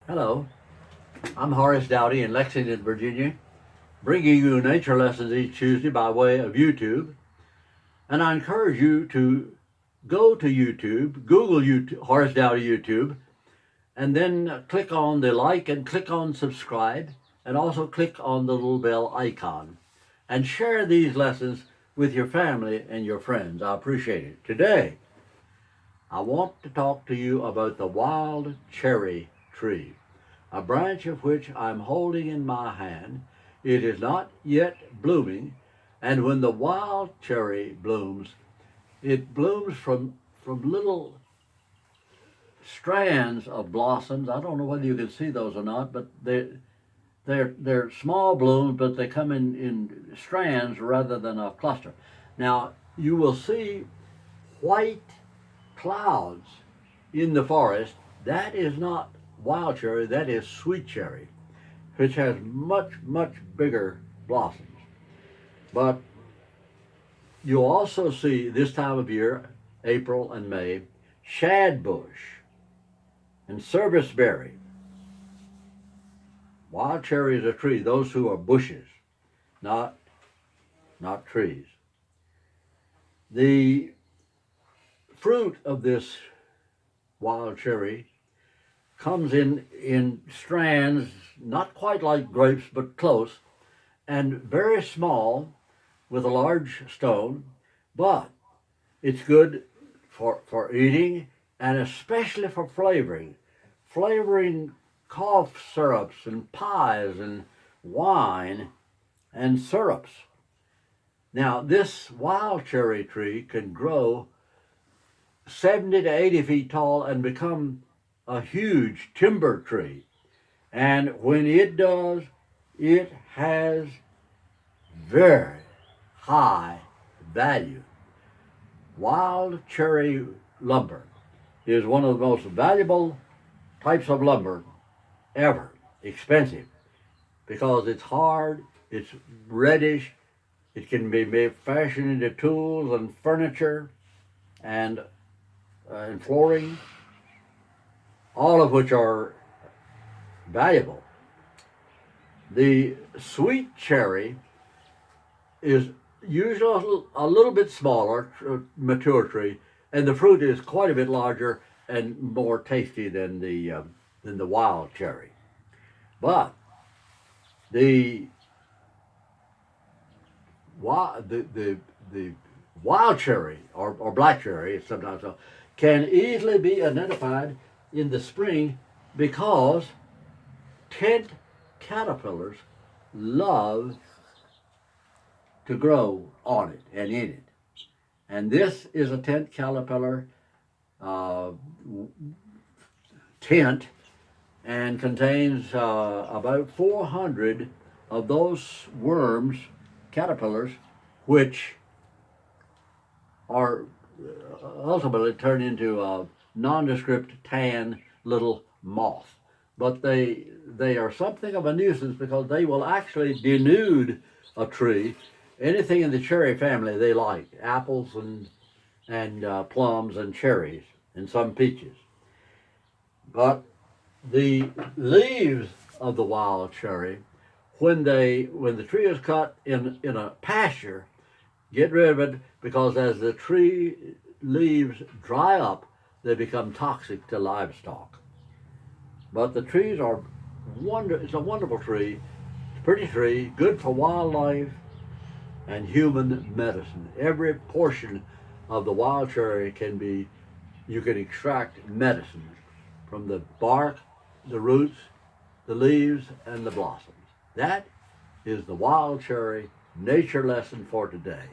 Hello, I'm Horace Douty in Lexington, Virginia, bringing you nature lessons each Tuesday by way of YouTube. And I encourage you to go to YouTube, Google YouTube, Horace Douty YouTube, and then click on the like and click on subscribe, and also click on the little bell icon. And share these lessons with your family and your friends. I appreciate it. Today, I want to talk to you about the wild cherry tree, a branch of which I'm holding in my hand. It is not yet blooming, and when the wild cherry blooms, it blooms from little strands of blossoms. I don't know whether you can see those or not, but they're small blooms, but they come in strands rather than a cluster. Now, you will see white clouds in the forest. That is not wild cherry, that is sweet cherry, which has much, much bigger blossoms. But you'll also see this time of year, April and May, shadbush and serviceberry. Wild cherry is a tree. Those who are bushes, not trees. The fruit of this wild cherry comes in strands, not quite like grapes, but close, and very small with a large stone, but it's good for eating and especially for flavoring cough syrups and pies and wine and syrups. Now, this wild cherry tree can grow 70 to 80 feet tall and become a huge timber tree. And when it does, it has very high value. Wild cherry lumber is one of the most valuable types of lumber ever. Expensive because it's hard, it's reddish, it can be made fashioned into tools and furniture and flooring, all of which are valuable. The sweet cherry is usually a little bit smaller, mature tree, and the fruit is quite a bit larger and more tasty than the wild cherry. But the wild cherry or black cherry, sometimes so, can easily be identified in the spring because tent caterpillars love to grow on it and in it. And this is a tent caterpillar tent and contains about 400 of those worms, caterpillars, which are ultimately turned into a nondescript tan little moth. But they are something of a nuisance because they will actually denude a tree. Anything in the cherry family they like, apples and plums and cherries and some peaches. But the leaves of the wild cherry, when the tree is cut in a pasture, get rid of it because as the tree leaves dry up, they become toxic to livestock. But the trees are it's a wonderful tree, pretty tree, good for wildlife and human medicine. Every portion of the wild cherry you can extract medicine from the bark, the roots, the leaves, and the blossoms. That is the wild cherry nature lesson for today.